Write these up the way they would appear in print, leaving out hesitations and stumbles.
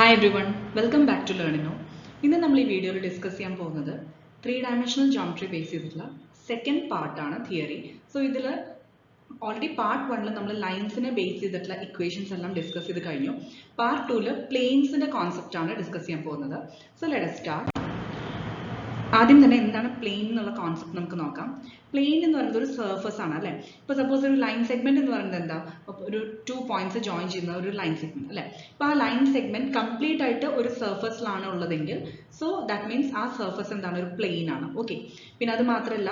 Hi everyone, welcome back to Learnino. ഇന്ന് നമ്മൾ ഈ വീഡിയോയിൽ ഡിസ്കസ് ചെയ്യാൻ പോകുന്നത് 3-dimensional geometry ബേസ് ചെയ്തിട്ടുള്ള സെക്കൻഡ് പാർട്ടാണ് തിയറി. സോ ഇതിൽ ഓൾറെഡി പാർട്ട് 1 നമ്മൾ ലൈൻസിനെ ബേസ് ചെയ്തിട്ടുള്ള ഇക്വേഷൻസ് എല്ലാം ഡിസ്കസ് ചെയ്ത് കഴിഞ്ഞു. പാർട്ട് 2 പ്ലെയിൻസിന്റെ കോൺസെപ്റ്റ് ആണ് ഡിസ്കസ് ചെയ്യാൻ പോകുന്നത്. So let us start. ആദ്യം തന്നെ എന്താണ് പ്ലെയിൻ എന്നുള്ള കോൺസെപ്റ്റ് നമുക്ക് നോക്കാം. പ്ലെയിൻ എന്ന് പറയുന്നത് ഒരു സർഫസ് ആണ് അല്ലേ. ഇപ്പോൾ സപ്പോസ് ഒരു ലൈൻ സെഗ്മെന്റ് എന്ന് പറയുന്നത് എന്താ, ഒരു 2 പോയിന്റ്സ് ജോയിൻ ചെയ്യുന്ന ഒരു ലൈൻ സെഗ്മെന്റ് അല്ലേ. അപ്പോൾ ആ ലൈൻ സെഗ്മെന്റ് കംപ്ലീറ്റ് ആയിട്ട് ഒരു സർഫസിലാണ് ഉള്ളതെങ്കിൽ സോ ദാറ്റ് മീൻസ് ആ സർഫസ് എന്താണ്, ഒരു പ്ലെയിൻ ആണ്. ഓക്കെ, പിന്നെ അത് മാത്രമല്ല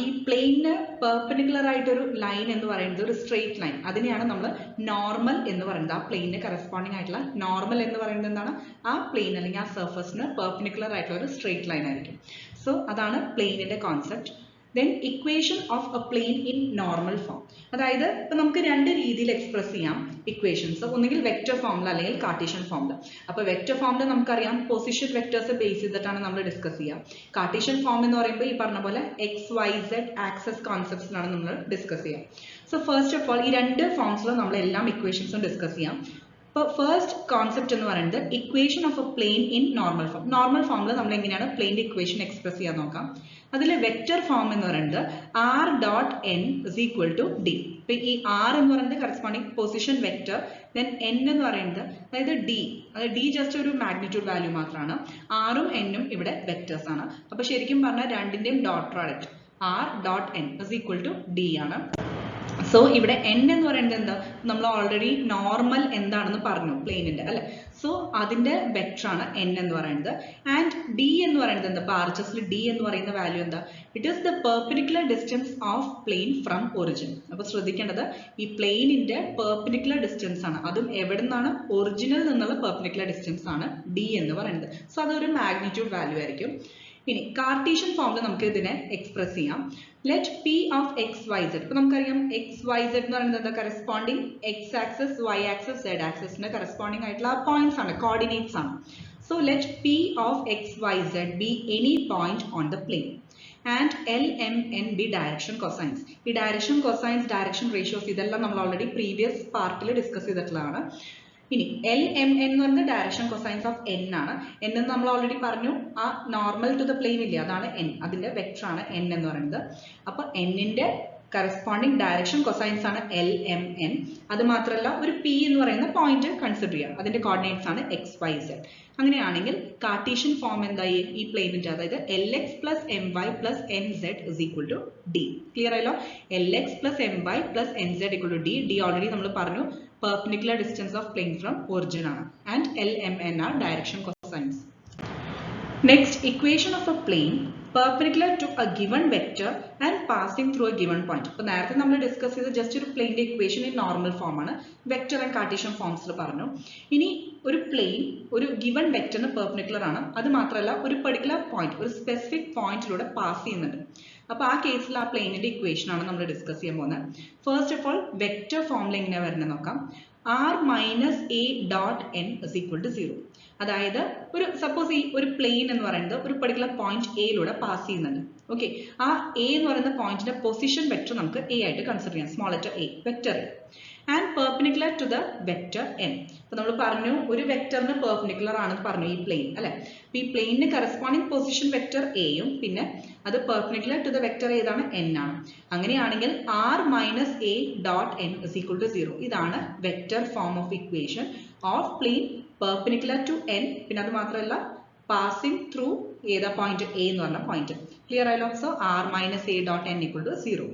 ഈ പ്ലെയിനിന് പെർപെൻഡിക്കുലർ ആയിട്ടൊരു ലൈൻ എന്ന് പറയുന്നത് ഒരു സ്ട്രെയിറ്റ് ലൈൻ, അതിനെയാണ് നമ്മൾ നോർമൽ എന്ന് പറയുന്നത്. ആ പ്ലെയിനിന് കറസ്പോണ്ടിങ് ആയിട്ടുള്ള നോർമൽ എന്ന് പറയുന്നത് എന്താണ്, ആ പ്ലെയിൻ അല്ലെങ്കിൽ ആ സർഫസിന് പെർപെൻഡിക്കുലർ ആയിട്ടുള്ള ഒരു സ്ട്രെയിറ്റ് ലൈൻ ആയിരിക്കും. സോ അതാണ് പ്ലെയിനിന്റെ concept. Then equation of a plane in normal form. അതായത് ഇപ്പൊ നമുക്ക് രണ്ട് രീതിയിൽ എക്സ്പ്രസ് ചെയ്യാം ഇക്വേഷൻസ്, ഒന്നുകിൽ വെക്റ്റർ ഫോമിൽ അല്ലെങ്കിൽ കാർട്ടീഷ്യൻ ഫോമിൽ. അപ്പൊ വെക്റ്റർ ഫോമിൽ നമുക്കറിയാം പൊസിഷൻ വെക്ടേഴ്സ് ബേസ് ചെയ്തിട്ടാണ് നമ്മൾ ഡിസ്കസ് ചെയ്യുക. കാർട്ടീഷ്യൻ ഫോം എന്ന് പറയുമ്പോൾ ഈ പറഞ്ഞ പോലെ XYZ ആക്സസ് കോൺസെപ്റ്റ്സിലാണ് നമ്മൾ ഡിസ്കസ് ചെയ്യുക. സോ ഫസ്റ്റ് ഓഫ് ഓൾ ഈ രണ്ട് ഫോംസിലും നമ്മൾ എല്ലാം ഇക്വേഷൻസും ഡിസ്കസ് ചെയ്യാം. ഇപ്പോൾ ഫസ്റ്റ് കോൺസെപ്റ്റ് എന്ന് പറയുന്നത് equation of a plane in normal form. Normal ഫോമിൽ നമ്മൾ എങ്ങനെയാണ് പ്ലെയിൻ്റെ ഇക്വേഷൻ എക്സ്പ്രസ് ചെയ്യാൻ നോക്കാം. അതിൽ വെക്റ്റർ ഫോം എന്ന് പറയുന്നത് r.n is equal to d. ഇപ്പൊ ഈ r എന്ന് പറയുന്നത് corresponding position vector, then n എന്ന് പറയുന്നത് അതായത് d, അതായത് d ജസ്റ്റ് ഒരു മാഗ്നിറ്റ്യൂഡ് വാല്യൂ മാത്രമാണ്. r ഉം n ഉം ഇവിടെ വെക്റ്റേഴ്സ് ആണ്. അപ്പൊ ശരിക്കും പറഞ്ഞാൽ രണ്ടിന്റെയും dot product r.n is equal to d ആണ്. സോ ഇവിടെ n എന്ന് പറയുന്നത് എന്താ, നമ്മൾ ഓൾറെഡി നോർമൽ എന്താണെന്ന് പറഞ്ഞു പ്ലെയിനിന്റെ അല്ലെ. സോ അതിന്റെ വെക്ടർ ആണ് n എന്ന് പറയുന്നത്. ആൻഡ് d എന്ന് പറയുന്നത് എന്താ, ഇപ്പൊ RHS d എന്ന് പറയുന്ന വാല്യൂ എന്താ, it is the perpendicular distance of plane from origin. അപ്പൊ ശ്രദ്ധിക്കേണ്ടത് ഈ പ്ലെയിനിന്റെ പെർപെൻഡിക്കുലർ ഡിസ്റ്റൻസ് ആണ്, അതും എവിടെ നിന്നാണ്, ഒറിജിനിൽ നിന്നുള്ള പെർപെൻഡിക്കുലർ ഡിസ്റ്റൻസ് ആണ് d എന്ന് പറയുന്നത്. സോ അതൊരു മാഗ്നിറ്റ്യൂഡ് വാല്യൂ ആയിരിക്കും. ഇനി കാർട്ടീഷ്യൻ ഫോമിൽ നമുക്ക് ഇതിനെ എക്സ്പ്രസ് ചെയ്യാം. Let p of XYZ. ഇപ്പൊ നമുക്കറിയാം XYZ എന്ന് പറയുന്നത് എന്താ, corresponding x axis y axis z ആക്സിസിന് കറസ്പോണ്ടിങ് ആയിട്ടുള്ള പോയിന്റ്സ് ആണ്, കോർഡിനേറ്റ്സ് ആണ്. So let p of XYZ be any point on the plane and LMN be direction cosines. ഈ ഡയറക്ഷൻ കൊസൈൻസ്, ഡയറക്ഷൻ റേഷ്യോസ് ഇതെല്ലാം നമ്മൾ ഓൾറെഡി പ്രീവിയസ് പാർട്ടിൽ discuss ചെയ്തിട്ടുള്ളതാണ്. ഇനി LMN എന്ന് പറയുന്നത് ഡയറക്ഷൻ കൊസൈൻസ് ഓഫ് n ആണ്. n എന്ന് നമ്മൾ ഓൾറെഡി പറഞ്ഞു, ആ നോർമൽ ടു ദ പ്ലെയിൻ ഇല്ലേ, അതാണ് n, അതിന്റെ വെക്ടർ ആണ് n എന്ന് പറയുന്നത്. അപ്പൊ n ന്റെ കറസ്പോണ്ടിങ് ഡയറക്ഷൻ കൊസൈൻസ് ആണ് LMN. അത് മാത്രമല്ല ഒരു p എന്ന് പറയുന്ന പോയിന്റ് കൺസിഡർ ചെയ്യാം, അതിന്റെ കോർഡിനേറ്റ്സ് ആണ് XYZ. അങ്ങനെയാണെങ്കിൽ കാർട്ടീഷ്യൻ ഫോം എന്തായി ഈ പ്ലെയിനിന്റെ, അതായത് LX plus MY plus NZ is equal to D. Clear ആയല്ലോ. LX plus MY plus NZ equal to D. D already നമ്മൾ പറഞ്ഞു perpendicular distance of plane from origin ആണ്. And LMN are direction cosines. Next, equation of a plane perpendicular to a given vector and passing through a given point. ഇപ്പോൾ നേരത്തെ നമ്മൾ discuss ചെയ്ത് just ഒരു പ്ലെയിൻ്റെ equation in normal form ആണ്, vector and Cartesian ഫോംസിൽ പറഞ്ഞു. ഇനി ഒരു പ്ലെയിൻ ഒരു ഗിവൺ വെക്ടറിന് പെർപെൻഡിക്കുലർ ആണ്, അത് മാത്രമല്ല ഒരു പെർട്ടിക്കുലർ പോയിന്റ്, ഒരു സ്പെസിഫിക് പോയിന്റിലൂടെ പാസ് ചെയ്യുന്നുണ്ട്. അപ്പോൾ ആ കേസിൽ ആ പ്ലെയിനിന്റെ ഇക്വേഷൻ ആണ് നമ്മൾ ഡിസ്കസ് ചെയ്യാൻ പോകുന്നത്. ഫസ്റ്റ് ഓഫ് ഓൾ വെക്ടർ ഫോമിൽ എങ്ങനെയാണ് വരുന്നത് നോക്കാം. r minus a dot n is equal to 0. അതായത് ഒരു സപ്പോസ് ഈ ഒരു പ്ലെയിൻ എന്ന് പറയുന്നത് ഒരു പെർട്ടിക്കുലർ പോയിന്റ് എയിലൂടെ പാസ് ചെയ്യുന്നുണ്ട്. ഓക്കെ, ആ എ എന്ന് പറയുന്ന പോയിന്റിന്റെ പൊസിഷൻ വെക്ടർ നമുക്ക് എ ആയിട്ട് കൺസിഡർ ചെയ്യാം, small letter a, vector a. And perpendicular to the vector n. അപ്പൊ നമ്മൾ പറഞ്ഞു ഒരു വെക്ടറിന് പെർപെൻഡിക്കുലർ ആണെന്ന് പറഞ്ഞു ഈ പ്ലെയിൻ അല്ലെ. അപ്പൊ ഈ പ്ലെയിനിന് കറസ്പോണ്ടിങ് പൊസിഷൻ വെക്ടർ എയും പിന്നെ അത് പെർപെൻഡിക്കുലർ ടു ദ വെക്ടർ ഏതാണ്, n ആണ്. അങ്ങനെയാണെങ്കിൽ r minus a dot n is equal to 0. ഇതാണ് vector form of equation of plane perpendicular to n. പിന്നെ അത് മാത്രമല്ല പാസിംഗ് ത്രൂ ഏതാ പോയിന്റ് എ എന്ന് പറഞ്ഞ പോയിന്റ്. ക്ലിയർ ആയല്ലോ. So r minus a dot n equal to 0.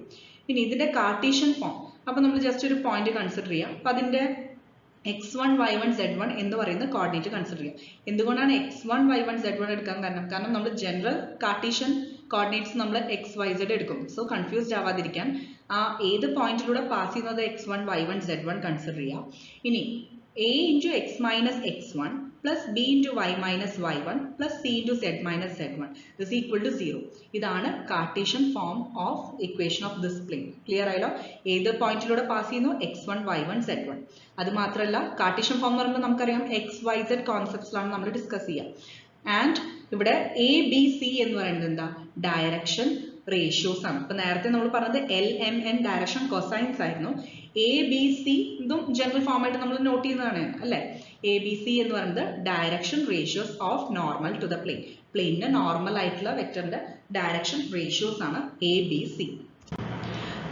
ഇനി ഇതിന്റെ കാർട്ടീഷ്യൻ ഫോം, അപ്പൊ നമ്മൾ ജസ്റ്റ് ഒരു പോയിന്റ് കൺസിഡർ ചെയ്യാം. അപ്പൊ അതിന്റെ x1 y1 z1 എന്ന് പറയുന്ന കോർഡിനേറ്റ് കൺസിഡർ ചെയ്യാം. എന്തുകൊണ്ടാണ് x1 y1 z1 എടുക്കാൻ കാരണം നമ്മൾ ജനറൽ കാർട്ടീഷ്യൻ കോർഡിനേറ്റ്സ് നമ്മൾ XYZ എടുക്കും. സോ കൺഫ്യൂസ്ഡ് ആവാതിരിക്കാൻ ആ ഏത് പോയിന്റിലൂടെ പാസ് ചെയ്യുന്നത് x1 y1 z1 കൺസിഡർ ചെയ്യാം. ഇനി a into x minus x1 plus b into y minus y1 plus c into z minus z1 is equal to 0. ഇതാണ് Cartesian form of equation of this plain. Clear ആയല്ലോ. ഏത് പോയിന്റിലൂടെ pass ചെയ്യുന്നു, x1 y1 z1. അത് മാത്രമല്ല Cartesian form എന്ന് പറയുമ്പോൾ നമുക്കറിയാം XYZ കോൺസെപ്റ്റ്സിലാണ് നമ്മൾ ഡിസ്കസ് ചെയ്യുക. ആൻഡ് ഇവിടെ എ ബി സി എന്ന് പറയുന്നത് എന്താ, ഡയറക്ഷൻ, റേഷ്യോസ് ആണ്. ഇപ്പൊ നേരത്തെ നമ്മൾ പറഞ്ഞത് LMN ഡയറക്ഷൻ കൊസൈൻസ് ആയിരുന്നു. ABC ഇതും ജനറൽ ഫോം ആയിട്ട് നമ്മൾ നോട്ട് ചെയ്യുന്നതാണ് അല്ലെ. ABC എന്ന് പറയുന്നത് direction ratios of normal to the plane. പ്ലെയിനിന് നോർമൽ ആയിട്ടുള്ള വെക്ടറിന്റെ ഡയറക്ഷൻ റേഷ്യോസ് ആണ് ABC.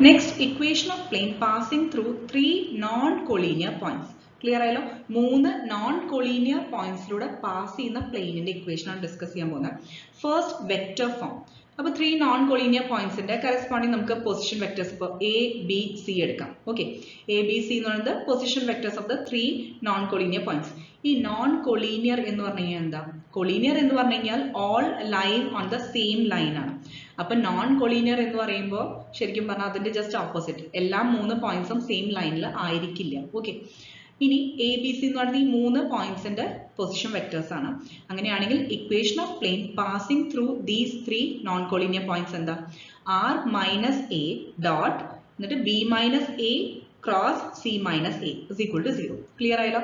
Next, equation of plane passing through 3 non collinear points. Clear ആയല്ലോ? 3 നോൺ കൊളീനിയർ പോയിന്റ്സിലൂടെ പാസ് ചെയ്യുന്ന പ്ലെയിനിന്റെ ഇക്വേഷൻ ആണ് ഡിസ്കസ് ചെയ്യാൻ പോകുന്നത്. First, vector form. അപ്പോൾ 3 നോൺ കൊളീനിയർ പോയിന്റ്സിന്റെ കറസ്പോണ്ടിങ് നമുക്ക് പൊസിഷൻ വെക്ടേഴ്സ് ഇപ്പോൾ ABC എടുക്കാം. ഓക്കെ, ABC എന്ന് പറയുന്നത് position vectors of the 3 non collinear points. ഈ നോൺ കൊളീനിയർ എന്ന് പറഞ്ഞു കഴിഞ്ഞാൽ എന്താ? കൊളീനിയർ എന്ന് പറഞ്ഞു കഴിഞ്ഞാൽ all line on the same line ആണ്. അപ്പൊ നോൺ കൊളീനിയർ എന്ന് പറയുമ്പോൾ ശരിക്കും പറഞ്ഞാൽ അതിന്റെ ജസ്റ്റ് ഓപ്പോസിറ്റ്, എല്ലാ 3 പോയിന്റ്സും സെയിം ലൈനിൽ ആയിരിക്കില്ല. ഓക്കെ, ഇനി ABC എന്ന് പറയുന്നത് ഈ 3 പോയിന്റ്സിന്റെ പൊസിഷൻ വെക്ടേഴ്സ് ആണ്. അങ്ങനെയാണെങ്കിൽ equation of plane passing through these 3 non collinear points എന്താ? R minus A dot എന്നിട്ട് B minus A cross C minus A is equal to 0. Clear ആയല്ലോ?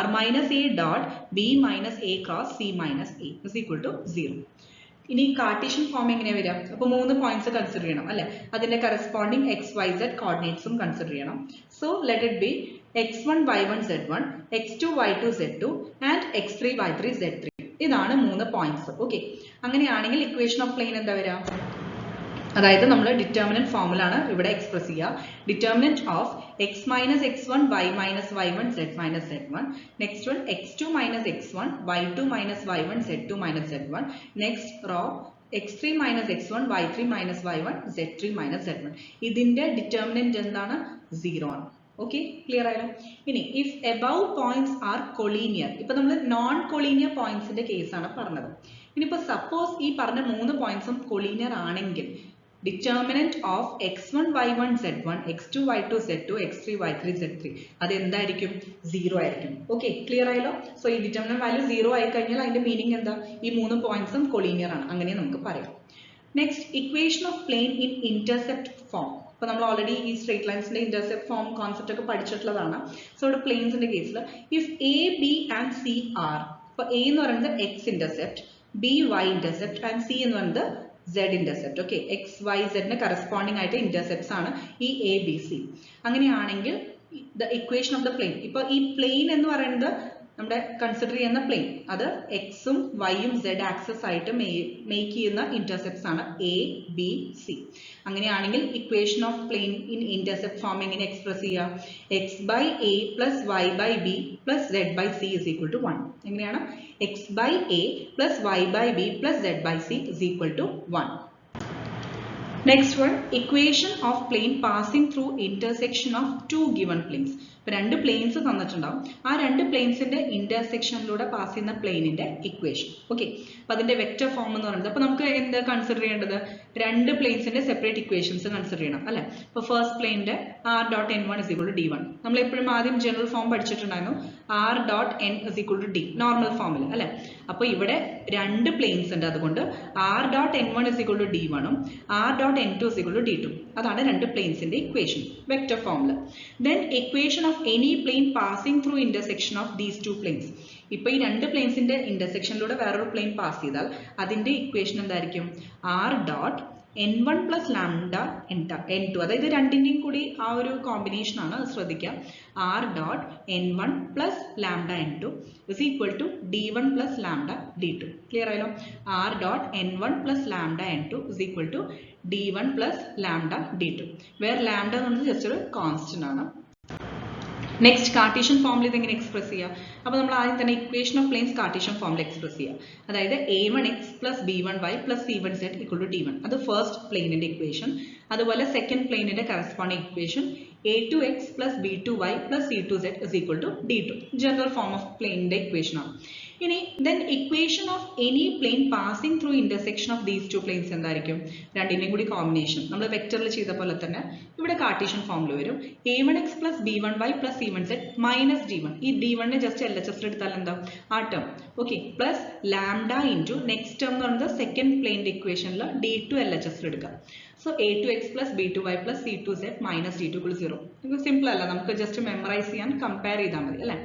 R minus A dot B minus A cross C minus A is equal to 0. ഇനി Cartesian form എങ്ങനെയാ വരിക? അപ്പൊ 3 points consider ചെയ്യണം അല്ലെ. അതിന്റെ corresponding XYZ കോർഡിനേറ്റ്സും consider ചെയ്യണം. So let it be x1 y1 z1, x2 y2 z2 and x3 y3 z3. ഇതാണ് 3 points. Okay, അങ്ങനെയാണെങ്കിൽ ഇക്വേഷൻ ഓഫ് പ്ലെയിൻ എന്താ വരിക? അതായത് നമ്മൾ ഡിറ്റർമിനന്റ് ഫോമിലാണ് ഇവിടെ എക്സ്പ്രസ് ചെയ്യുക. Determinant of x minus x1 y minus y1 z minus z1. Next one x2 minus x1 y2 minus y1 z2 minus z1. Next raw x3 minus x1 y3 minus y1 z3 minus z1. ഇതിന്റെ determinant എന്താണ്? 0 ആണ്. Okay, clear ആയാലോ? ഇനി if above points R collinear. ഇപ്പൊ നമ്മൾ non collinear പോയിന്റ്സിന്റെ കേസാണ് പറഞ്ഞത്. ഇനിയിപ്പോ സപ്പോസ് ഈ പറഞ്ഞ 3 പോയിന്റ്സും കൊളീനിയർ ആണെങ്കിൽ determinant of x1 y1 z1, x2 y2 z2, x3 y3 z3 അത് എന്തായിരിക്കും? 0 ആയിരിക്കും. ഓക്കെ, ക്ലിയർ ആയല്ലോ? സോ ഈ ഡിറ്റർമിനന്റ് വാല്യൂ 0 ആയി കഴിഞ്ഞാൽ അതിന്റെ മീനിങ് എന്താ? ഈ 3 പോയിന്റ്സും കൊളീനിയർ ആണ്, അങ്ങനെ നമുക്ക് പറയാം. Next, equation of plane in intercept form. അപ്പൊ നമ്മൾ ഓൾറെഡി ഈ സ്ട്രേറ്റ് ലൈൻസിന്റെ ഇന്റർസെപ്റ്റ് ഫോം കോൺസെപ്റ്റ് ഒക്കെ പഠിച്ചിട്ടുള്ളതാണ്. സോ ഇവിടെ പ്ലെയിൻസിന്റെ കേസിൽ if A, B and C are, അപ്പൊ A എന്ന് പറയുന്നത് x intercept, B y intercept and C എന്ന് പറയുന്നത് Z intercept. Okay, x y സെഡിന് കറസ്പോണ്ടിങ് ആയിട്ട് ഇന്റർസെപ്റ്റ്സ് ആണ് ഈ ABC. അങ്ങനെയാണെങ്കിൽ the equation of the plane, ഇപ്പൊ ഈ പ്ലെയിൻ എന്ന് പറയുന്നത് നമ്മുടെ കൺസിഡർ ചെയ്യുന്ന പ്ലെയിൻ അത് എക്സും വൈയും സെഡ് ആക്സസ് ആയിട്ട് മേക്ക് ചെയ്യുന്ന ഇന്റർസെപ്റ്റ്സ് ആണ് ABC. അങ്ങനെയാണെങ്കിൽ equation of plane in intercept form എങ്ങനെ എക്സ്പ്രസ് ചെയ്യുക? x by A plus y by B plus z by C is equal to 1. എങ്ങനെയാണ്? x by A plus y by B plus z by C is equal to 1. Next one, equation of plane passing through intersection of 2 given planes. ഇപ്പോൾ 2 planes തന്നിട്ടുണ്ടാവും. ആ 2 പ്ലെയിൻസിന്റെ ഇന്റർസെക്ഷനിലൂടെ pass ചെയ്യുന്ന പ്ലെയിനിന്റെ equation. Okay, അപ്പൊ അതിന്റെ vector form എന്ന് പറയുന്നത്, അപ്പൊ നമുക്ക് എന്താ കൺസിഡർ ചെയ്യേണ്ടത്? 2 പ്ലെയിൻസിന്റെ സെപ്പറേറ്റ് ഇക്വേഷൻസ് കൺസിഡർ ചെയ്യണം അല്ലെ. ഇപ്പൊ first പ്ലെയിനിന്റെ r dot n1 is equal to d1. നമ്മൾ എപ്പോഴും ആദ്യം ജനറൽ ഫോം പഠിച്ചിട്ടുണ്ടായിരുന്നു, r dot n is equal to d, normal ഫോമിൽ അല്ലെ. അപ്പൊ ഇവിടെ 2 പ്ലെയിൻസ് ഉണ്ട്, അതുകൊണ്ട് r dot n1 is equal to d1 ഉം r dot n2 is equal to d2. അതാണ് 2 പ്ലെയിൻസിന്റെ ഇക്വേഷൻ വെക്ടർ ഫോമിൽ. Then equation of any plane passing through intersection of these 2 planes. ഇപ്പോൾ ഈ 2 പ്ലെയിൻസിന്റെ ഇന്റർസെക്ഷനിലൂടെ വേറൊരു പ്ലെയിൻ പാസ് ചെയ്താൽ അതിന്റെ ഇക്വേഷൻ എന്തായിരിക്കും? r dot n1 plus lambda n2, അതായത് രണ്ടിന്റെയും കൂടി ആ ഒരു കോമ്പിനേഷൻ ആണ്, ശ്രദ്ധിക്കാം. r dot n1 plus lambda n2 is equal to d1 plus lambda d2. Clear ആയല്ലോ? r dot n1 plus lambda n2 is equal to d1 plus lambda d2, where lambda എന്നത് just ഒരു constant ആണ്. Next, Cartesian ഫോമിൽ ഇതെങ്ങനെ express ചെയ്യുക? അപ്പോൾ നമ്മൾ ആദ്യം തന്നെ ഇക്വേഷൻ ഓഫ് പ്ലെയിൻസ് കാർട്ടീഷ്യൻ ഫോമിൽ എക്സ്പ്രസ് ചെയ്യുക. അതായത് a1x plus b1y plus c1z equal to d1. അത് ഫസ്റ്റ് പ്ലെയിനിന്റെ ഇക്വേഷൻ. അതുപോലെ സെക്കൻഡ് പ്ലെയിനിന്റെ corresponding equation a2x plus b2y plus c2z is equal to d2. General form of പ്ലെയിനിന്റെ ഇക്വേഷൻ ആണ്. ഇനി then equation of any plane passing through intersection of these 2 planes എന്തായിരിക്കും? രണ്ടിന്റെയും കൂടി കോമ്പിനേഷൻ നമ്മൾ വെക്ടറിൽ ചെയ്ത പോലെ തന്നെ ഇവിടെ കാർട്ടീഷ്യൻ ഫോമിൽ വരും. a1x plus b1y plus c1z minus d1. ഈ d1 ജസ്റ്റ് LHS എടുത്താൽ എന്താ? ആ term. Okay, plus lambda into next term എന്ന് പറയുന്നത് സെക്കൻഡ് പ്ലെയിനിന്റെ ഇക്വേഷനിൽ d2 LHS എടുക്കുക. So a2x plus b2y plus c2z minus d2 = 0. ഇത് സിമ്പിൾ അല്ല, നമുക്ക് ജസ്റ്റ് മെമ്മറൈസ് ചെയ്യാൻ കമ്പയർ ചെയ്താൽ മതി അല്ലെ.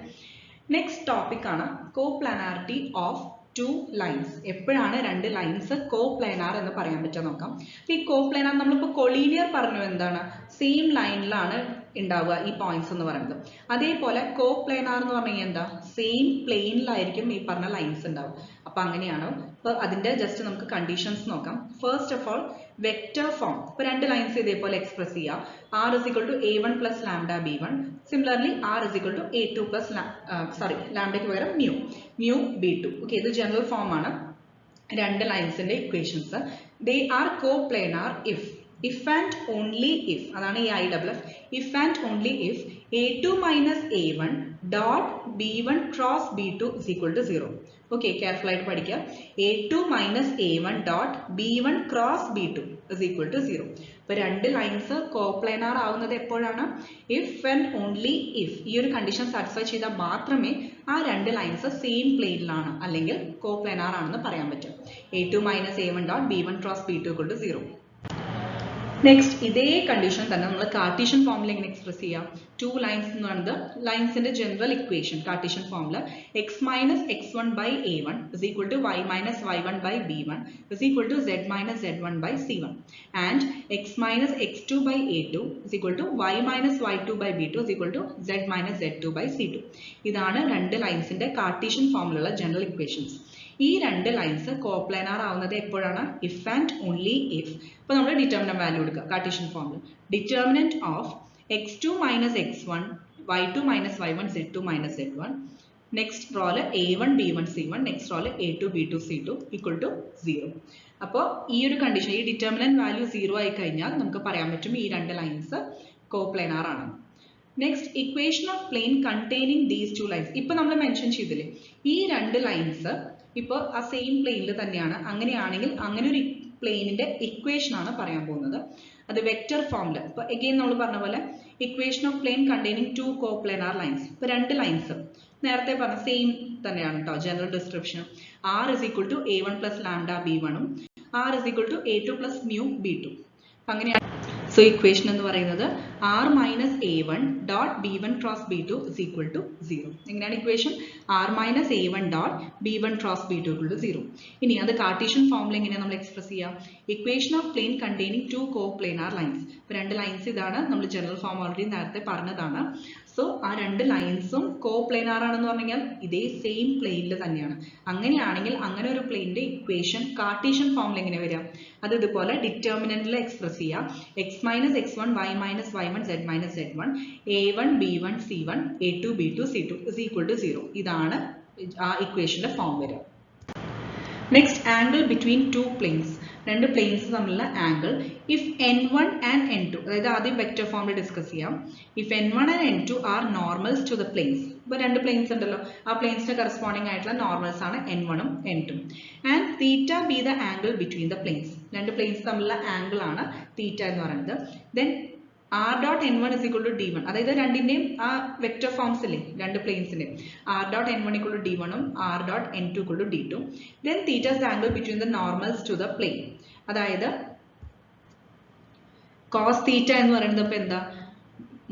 നെക്സ്റ്റ് ടോപ്പിക് ആണ് കോപ്ലാനാരിറ്റി ഓഫ് two lines. എപ്പോഴാണ് രണ്ട് ലൈൻസ് കോപ്ലാനാർ എന്ന് പറയാൻ പറ്റുക നോക്കാം. ഈ കോപ്ലാനാർ നമ്മളിപ്പോൾ കൊളീനിയർ പറഞ്ഞു എന്താണ്, സെയിം ലൈനിലാണ് ഉണ്ടാവുക ഈ പോയിന്റ്സ് എന്ന് പറയുന്നത്. അതേപോലെ കോപ്ലാനാർ എന്ന് പറഞ്ഞു കഴിഞ്ഞാൽ എന്താ, സെയിം പ്ലെയിനിലായിരിക്കും ഈ പറഞ്ഞ ലൈൻസ് ഉണ്ടാവുക. അപ്പൊ അങ്ങനെയാണ്. അപ്പൊ അതിന്റെ ജസ്റ്റ് നമുക്ക് കണ്ടീഷൻസ് നോക്കാം. First of all vector form. ഇപ്പൊ രണ്ട് ലൈൻസ് ഇതേപോലെ എക്സ്പ്രസ് ചെയ്യാം. r is equal to a1 plus lambda b1. Similarly r is equal to a2 plus lambdയ്ക്ക് പകരം mu b2. ഓക്കെ, ഇത് ജനറൽ ഫോം ആണ് രണ്ട് ലൈൻസിന്റെ equations. They are coplanar if and only if, അതാണ് ഈ IFF, if and only if a2 minus a1 dot b1 cross b2 is equal to 0. Okay, careful ആയിട്ട് പഠിക്കുക. a2 minus a1 dot b1 cross b2 is equal to 0. അപ്പോൾ രണ്ട് lines coplanar ആവുന്നത് എപ്പോഴാണ്, if and only if ഈ ഒരു condition satisfy ചെയ്താൽ മാത്രമേ ആ രണ്ട് ലൈൻസ് സെയിം പ്ലെയിനിലാണ് അല്ലെങ്കിൽ കോപ്ലാനാർ ആണെന്ന് പറയാൻ പറ്റും. a2 minus a1 dot b1 cross b2 equal to 0. Next ഇതേ കണ്ടീഷൻ തന്നെ നമ്മൾ കാർട്ടീഷ്യൻ ഫോമിൽ എങ്ങനെ എക്സ്പ്രസ് ചെയ്യാം. ടു ലൈൻസ് എന്ന് പറയുന്നത് ലൈൻസിന്റെ ജനറൽ ഇക്വേഷൻ കാർട്ടീഷ്യൻ ഫോമിൽ x minus x1 by a1 is equal to y minus y1 by b1 is equal to z minus z1 by c1 and x minus x2 by a2 is equal to y minus y2 by b2 is equal to z minus z2 by c2. ഇതാണ് രണ്ട് ലൈൻസിന്റെ Cartesian ഫോമിലുള്ള general equations. ഈ രണ്ട് lines coplanar ആവുന്നത് എപ്പോഴാണ്, if and only if. അപ്പോൾ നമ്മൾ ഡിറ്റർമിനന്റ് വാല്യൂ എടുക്കുക കാർട്ടീഷ്യൻ ഫോമിൽ. Determinant of x2 minus x1 y2 minus y1 z2 minus z1 next row a1 b1 c1 next row a2 b2 c2 equal to 0. അപ്പോൾ ഈ ഒരു condition, ഈ determinant value 0 ആയി കഴിഞ്ഞാൽ നമുക്ക് പറയാൻ പറ്റും ഈ രണ്ട് ലൈൻസ് കോപ്ലാനാർ ആണ്. Next equation of plane containing these two lines. ഇപ്പൊ നമ്മൾ മെൻഷൻ ചെയ്തില്ലേ ഈ രണ്ട് ലൈൻസ് ഇപ്പോൾ ആ സെയിം പ്ലെയിനിൽ തന്നെയാണ്. അങ്ങനെയാണെങ്കിൽ അങ്ങനെ ഒരു പ്ലെയിനിന്റെ ഇക്വേഷൻ ആണ് പറയാൻ പോകുന്നത്. അത് വെക്റ്റർ ഫോമിൽ. ഇപ്പൊ അഗെയിൻ നമ്മൾ പറഞ്ഞ പോലെ equation of plane containing two coplanar lines. ഇപ്പൊ രണ്ട് ലൈൻസ് നേരത്തെ പറഞ്ഞ സെയിം തന്നെയാണ് കേട്ടോ general description. r is equal to a1 plus lambda b1 ഉം r is equal to a2 plus mu b2. അങ്ങനെയാണ്. സോ ഇക്വേഷൻ എന്ന് പറയുന്നത് r minus a1 dot b1 cross b2 is equal to 0. എങ്ങനെയാണ് equation, r minus a1 dot b1 cross b2 equal to 0. ഇനി അത് Cartesian ഫോമിൽ എങ്ങനെയാണ് നമ്മൾ express ചെയ്യാം. Equation of plane containing two coplanar lines. ഇപ്പൊ രണ്ട് ലൈൻസ് ഇതാണ്, നമ്മൾ ജനറൽ ഫോം ഓൾറെഡി നേരത്തെ പറഞ്ഞതാണ്. സോ ആ രണ്ട് ലൈൻസും കോപ്ലാനാർ ആണെന്ന് പറഞ്ഞാൽ ഇതേ സെയിം പ്ലെയിനിൽ തന്നെയാണ്. അങ്ങനെയാണെങ്കിൽ അങ്ങനെ ഒരു പ്ലെയിനിന്റെ ഇക്വേഷൻ കാർട്ടീഷ്യൻ ഫോമിൽ എങ്ങനെ വരാം, അത് ഇതുപോലെ ഡിറ്റർമിനന്റിൽ എക്സ്പ്രസ് ചെയ്യാം. x minus x1 y minus y1 z minus z1 a1 b1 c1 a2 b2 c2 is equal to 0. ഇതാണ് ആ ഇക്വേഷന്റെ ഫോം വരിക. Next angle between two planes. രണ്ട് പ്ലെയിൻസ് തമ്മിലുള്ള angle if n1 and n2, അതായത് ആദ്യം vector ഫോമിൽ discuss ചെയ്യാം. If n1 and n2 are normals to the planes. ഇപ്പോൾ രണ്ട് പ്ലെയിൻസ് ഉണ്ടല്ലോ, ആ പ്ലെയിൻസിന് കറസ്പോണ്ടിങ് ആയിട്ടുള്ള നോർമൽസ് ആണ് n1 ഉം n2. And theta be the angle between the planes. രണ്ട് പ്ലെയിൻസ് തമ്മിലുള്ള ആംഗിൾ ആണ് തീറ്റ എന്ന് പറയുന്നത്. Then r dot n1 is equal to d1, അതായത് രണ്ടിന്റെയും ആ വെക്റ്റർ ഫോംസ് ഇല്ലേ രണ്ട് പ്ലെയിൻസിന്റെ, r dot n1 equal to d1 ഉം r dot n2 equal to d2. then theta is the angle between the normals to the plane. അതായത് cos theta എന്ന് പറയുന്നത് ഇപ്പൊ എന്താ,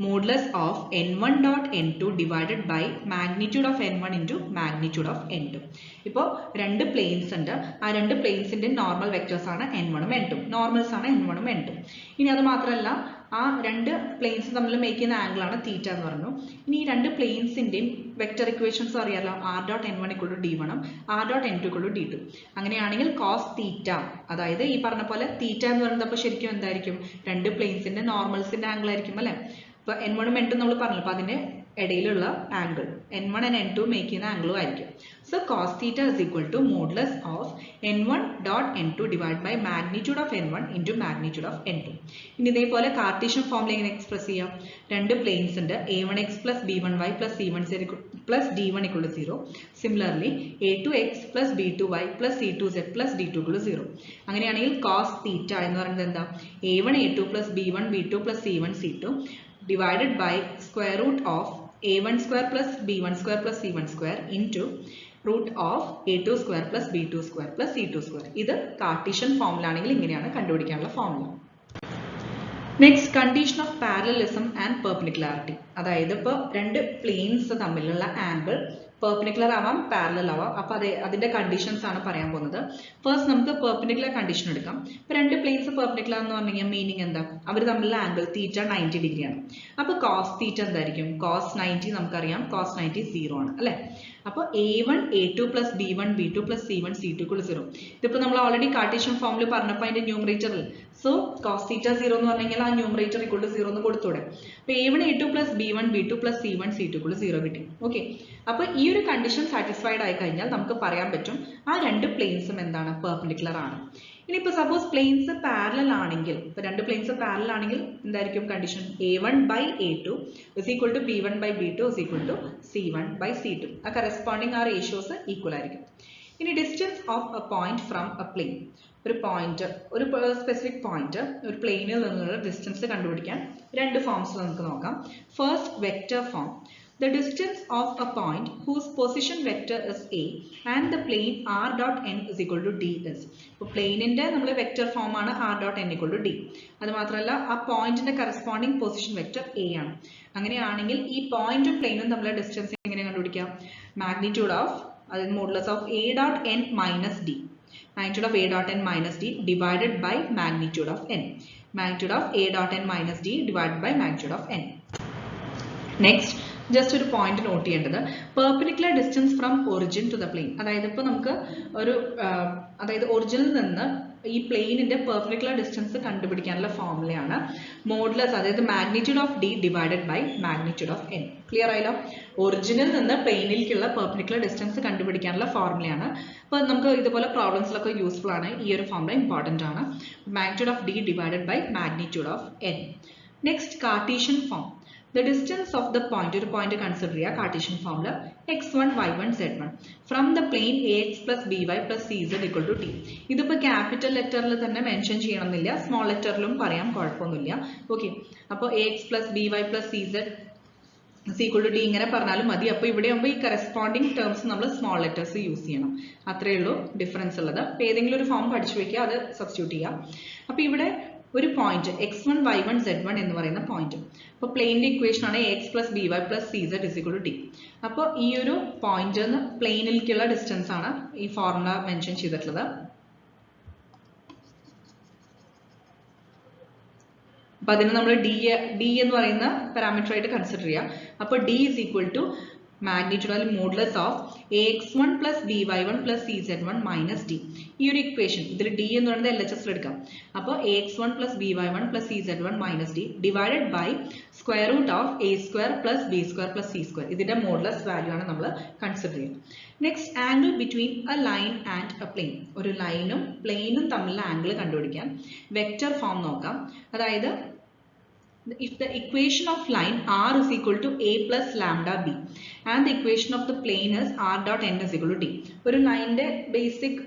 modulus of n1 dot n2 divided by magnitude of n1 into magnitude of n2. ഇപ്പോൾ രണ്ട് planes ഉണ്ട്, ആ രണ്ട് പ്ലെയിൻസിന്റെ നോർമൽ വെക്ടേഴ്സ് ആണ് n1 ഉം n2, നോർമൽസ് ആണ് n1 ഉം n2. ഇനി അത് മാത്രമല്ല ആ രണ്ട് പ്ലെയിൻസ് തമ്മിൽ മേക്ക് ചെയ്യുന്ന ആംഗിൾ ആണ് തീറ്റ എന്ന് പറഞ്ഞു. ഇനി ഈ രണ്ട് പ്ലെയിൻസിന്റെയും വെക്ടർ ഇക്വേഷൻസ് അറിയാലോ, r dot n1 equal to d1 ഉം r dot n2 equal to d2. അങ്ങനെയാണെങ്കിൽ cos തീറ്റ, അതായത് ഈ പറഞ്ഞ പോലെ തീറ്റ എന്ന് പറയുന്നത് അപ്പോൾ ശരിക്കും എന്തായിരിക്കും, രണ്ട് പ്ലെയിൻസിന്റെ നോർമൽസിന്റെ ആംഗിൾ ആയിരിക്കും അല്ലെ. ഇപ്പൊ n1 ഉം n2 നമ്മൾ പറഞ്ഞു, അപ്പൊ അതിന്റെ ഇടയിലുള്ള angle n1 and n2 make ചെയ്യുന്ന ആംഗിളും ആയിരിക്കും. So cos theta is equal to modulus of n1 dot n2 divided by magnitude of n1 into magnitude of n2. ഇനി ഇതേപോലെ കാർട്ടീഷ്യൻ ഫോമിൽ എങ്ങനെ എക്സ്പ്രസ് ചെയ്യാം. രണ്ട് പ്ലെയിൻസ് ഉണ്ട്, a1x plus b1y plus c1z plus d1 equal to 0. Similarly a2x plus b2y plus c2z plus d2 equal to 0. അങ്ങനെയാണെങ്കിൽ cos theta എന്ന് പറയുന്നത് എന്താ, a1 a2 plus b1 b2 plus c1 c2 divided by square root of a1 square plus b1 square plus c1 square into root of a2 square plus b2 square plus c2 square. ഇത് Cartesian ഫോമിലാണെങ്കിൽ ഇങ്ങനെയാണ് കണ്ടുപിടിക്കാനുള്ള formula. Next condition of parallelism and perpendicularity. അതായത് ഇപ്പോൾ രണ്ട് planes തമ്മിലുള്ള angle perpendicular ആവാം, parallel ആവാം. അപ്പൊ അതിന്റെ കണ്ടീഷൻസ് ആണ് പറയാൻ പോകുന്നത്. ഫസ്റ്റ് നമുക്ക് പെർപെൻഡിക്കുലർ കണ്ടീഷൻ എടുക്കാം. ഇപ്പൊ രണ്ട് പ്ലെയിൻസ് പെർപെൻഡിക്കുലർ എന്ന് പറഞ്ഞു കഴിഞ്ഞാൽ മീനിങ് എന്താ? അവർ തമ്മിലുള്ള ആംഗിൾ തീറ്റ 90 ഡിഗ്രി ആണ്. അപ്പൊ കോസ് തീറ്റ എന്തായിരിക്കും? കോസ് 90 നമുക്കറിയാം, കോസ് 90 0 ആണ് അല്ലെ. അപ്പോൾ a1 a2 plus b1 b2 plus c1 c2 = 0. ഇതിപ്പോ നമ്മൾ ഓൾറെഡി കാർട്ടീഷ്യൻ ഫോമിൽ പറഞ്ഞപ്പോൾ അതിന്റെ ന്യൂമറേറ്ററിൽ സോ കോസ് തീറ്റ 0 എന്ന് പറഞ്ഞു കഴിഞ്ഞാൽ ആ ന്യൂമറേറ്റർ = 0 എന്ന് കൊടുത്തൂടെ. അപ്പൊ a1 a2 plus b1 b2 plus c1 c2 = 0 കിട്ടി. ഓക്കെ, അപ്പൊ ഈ ഒരു കണ്ടീഷൻ സാറ്റിസ്ഫൈഡ് ആയി കഴിഞ്ഞാൽ നമുക്ക് പറയാൻ പറ്റും ആ രണ്ട് പ്ലെയിൻസും എന്താണ്? പെർപെൻഡിക്കുലർ ആണ്. ഇനിയിപ്പോ സപ്പോസ് പ്ലെയിൻസ് പാരലൽ ആണെങ്കിൽ, ഇപ്പൊ രണ്ട് പ്ലെയിൻസ് പാരലൽ ആണെങ്കിൽ എന്തായിരിക്കും condition? a1 by a2 is equal to b1 by b2 is equal to c1 by c2. ആ കറസ്പോണ്ടിങ് ആ റേഷ്യോസ് ഈക്വൽ ആയിരിക്കും. ഇനി distance of a point from a plane, ഒരു പോയിന്റ്, ഒരു സ്പെസിഫിക് പോയിന്റ് ഒരു പ്ലെയിനിൽ നിന്നുള്ള ഡിസ്റ്റൻസ് കണ്ടുപിടിക്കാൻ രണ്ട് ഫോംസ് നമുക്ക് നോക്കാം. First, vector form. The distance of a point whose position vector is a and the plane r dot n is equal to d is. അപ്പോൾ പ്ലെയിനിന്റെ നമ്മൾ വെക്റ്റർ ഫോം ആണ് r dot n equal to d. അത് മാത്രമല്ല ആ പോയിന്റിന്റെ corresponding position vector a ആണ്. അങ്ങനെയാണെങ്കിൽ ഈ പോയിന്റും പ്ലെയിനും തമ്മിലുള്ള ഡിസ്റ്റൻസ് എങ്ങനെ കണ്ടുപിടിക്കാം? മാഗ്നിറ്റ്യൂഡ് ഓഫ്, അതായത് modulus of a dot n minus d. Magnitude of a dot n minus d divided by magnitude of n. Magnitude of a dot n minus d divided by magnitude of n. Next, just ഒരു point note ചെയ്യേണ്ടത്, perpendicular distance from origin to the plane. അതായത് ഇപ്പോൾ നമുക്ക് ഒരു അതായത് ഒറിജിനിൽ നിന്ന് ഈ പ്ലെയിനിന്റെ പെർപെൻഡിക്കുലർ ഡിസ്റ്റൻസ് കണ്ടുപിടിക്കാനുള്ള ഫോർമുലയാണ് മോഡുലസ്, അതായത് magnitude of d divided by magnitude of n. Clear ആയല്ലോ? ഒറിജിനിൽ നിന്ന് പ്ലെയിനിലേക്കുള്ള പെർപെൻഡിക്കുലർ ഡിസ്റ്റൻസ് കണ്ടുപിടിക്കാനുള്ള ഫോർമുലയാണ്. അപ്പോൾ നമുക്ക് ഇതുപോലെ പ്രോബ്ലംസിലൊക്കെ യൂസ്ഫുൾ ആണ്. ഈ ഒരു ഫോർമുല ഇമ്പോർട്ടൻ്റ് ആണ്. Magnitude of d divided by magnitude of n. Next, Cartesian form. The distance of the point, ഒരു പോയിന്റ് കൺസിഡർ ചെയ്യുക, കാർട്ടീഷ്യൻ ഫോമിൽ x1 y1 z1 from the plane ax plus by plus cz equal to t. ഇതിപ്പോൾ capital ലെറ്ററിൽ തന്നെ mention ചെയ്യണമെന്നില്ല, small ലെറ്ററിലും പറയാം, കുഴപ്പമൊന്നുമില്ല. Okay, അപ്പോൾ ax plus by plus cz is equal to t ഇങ്ങനെ പറഞ്ഞാലും മതി. അപ്പോൾ ഇവിടെ ആകുമ്പോൾ ഈ കറസ്പോണ്ടിങ് ടേംസ് നമ്മൾ സ്മോൾ ലെറ്റേഴ്സ് യൂസ് ചെയ്യണം. അത്രയേ ഉള്ളൂ ഡിഫറൻസ് ഉള്ളത്. അപ്പോൾ ഏതെങ്കിലും ഒരു ഫോം പഠിച്ചു വെക്കുക, അത് സബ്സ്റ്റിറ്റ്യൂട്ട് ചെയ്യാം. അപ്പോൾ ഇവിടെ ഒരു പോയിന്റ് x1 y1 z1 എന്ന് പറയുന്ന പോയിന്റ്, അപ്പോൾ പ്ലെയിനിന്റെ ഇക്വേഷൻ ആണ് ax plus by plus cz is equal to t. അപ്പോൾ ഈ ഒരു പോയിന്റ് പ്ലെയിനിലേക്കുള്ള ഡിസ്റ്റൻസ് ആണ് ഈ ഫോർമുല മെൻഷൻ ചെയ്തിട്ടുള്ളത്. അപ്പോൾ അതിന് നമ്മൾ d എന്ന് പറയുന്ന പാരാമീറ്റർ ആയിട്ട് കൺസിഡർ ചെയ്യാം. അപ്പോൾ d is equal to magnitude or modulus of ax1 plus by1 plus cz1 minus d. ഈ ഒരു ഇക്വേഷൻ ഇതിൽ d എന്ന് പറയുന്നത് LHS എടുക്കാം. അപ്പോൾ ax1 plus by1 plus cz1 minus d divided by square root of a square plus b square plus c square. ഇതിന്റെ modulus value ആണ് നമ്മൾ കൺസിഡർ ചെയ്യുന്നത്. Next, angle between a line and a plane. ഒരു ലൈനും പ്ലെയിനും തമ്മിലുള്ള angle കണ്ടുപിടിക്കാൻ vector form നോക്കാം. അതായത് if the equation of line r is equal to a plus lambda b and the equation of the plane is r dot n is equal to d. ഒരു ലൈനിന്റെ basic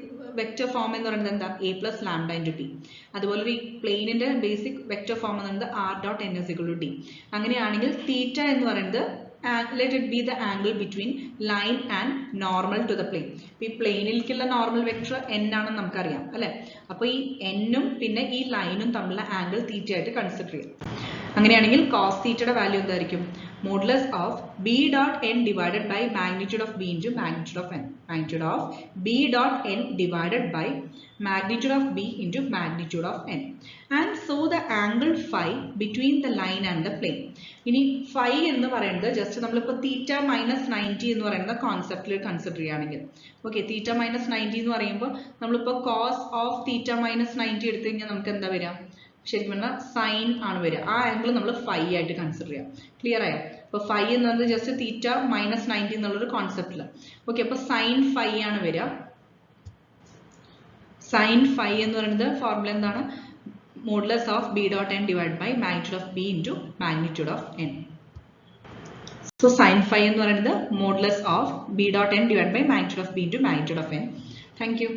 vector form എന്ന് പറയുന്നത് എന്താ? a plus lambda into b. അതുപോലെ ഒരു പ്ലെയിനിന്റെ basic vector form എന്ന് പറയുന്നത് r dot n is equal to d. അങ്ങനെയാണെങ്കിൽ തീറ്റ എന്ന് പറയുന്നത് let it be the angle between line and normal to the plane. ഈ പ്ലെയിനിലേക്കുള്ള നോർമൽ വെക്റ്റർ n ആണെന്ന് നമുക്കറിയാം അല്ലെ. അപ്പോൾ ഈ n-ഉം പിന്നെ ഈ ലൈനും തമ്മിലുള്ള ആംഗിൾ തീറ്റ ആയിട്ട് കൺസിഡർ ചെയ്യാം. അങ്ങനെയാണെങ്കിൽ കോസ് തീറ്റയുടെ വാല്യൂ എന്തായിരിക്കും? Modulus of b dot n divided by magnitude of b into magnitude of n. Magnitude of b dot n divided by magnitude of b into magnitude of n. And so the angle phi between the line and the plane. ഇനി phi എന്ന് പറയുന്നത് just നമ്മളിപ്പോൾ theta minus 90 എന്ന് പറയുന്ന കോൺസെപ്റ്റിൽ consider ചെയ്യുകയാണെങ്കിൽ, okay, theta minus 90 എന്ന് പറയുമ്പോൾ നമ്മളിപ്പോൾ കോസ് ഓഫ് തീറ്റ മൈനസ് 90 എടുത്തു കഴിഞ്ഞാൽ നമുക്ക് എന്താ വരിക? ശരിക്കും പറഞ്ഞാൽ സൈൻ ആണ് വരിക. ആ ആംഗിൾ നമ്മൾ ഫൈ ആയിട്ട് കൺസിഡർ ചെയ്യാം. ക്ലിയർ ആയോ? അപ്പോൾ ഫൈ എന്ന് പറയുന്നത് ജസ്റ്റ് തീറ്റ മൈനസ് 90 എന്നുള്ളൊരു കോൺസെപ്റ്റിൽ. ഓക്കെ, അപ്പോൾ സൈൻ ഫൈ ആണ് വരിക. സൈൻ ഫൈ എന്ന് പറയുന്നത് ഫോർമുല എന്താണ്? Modulus of b dot n divided by magnitude of b into magnitude of n. So sin phi എന്ന് പറയുന്നത് modulus of b dot n divided by magnitude of b into magnitude of n. Thank you.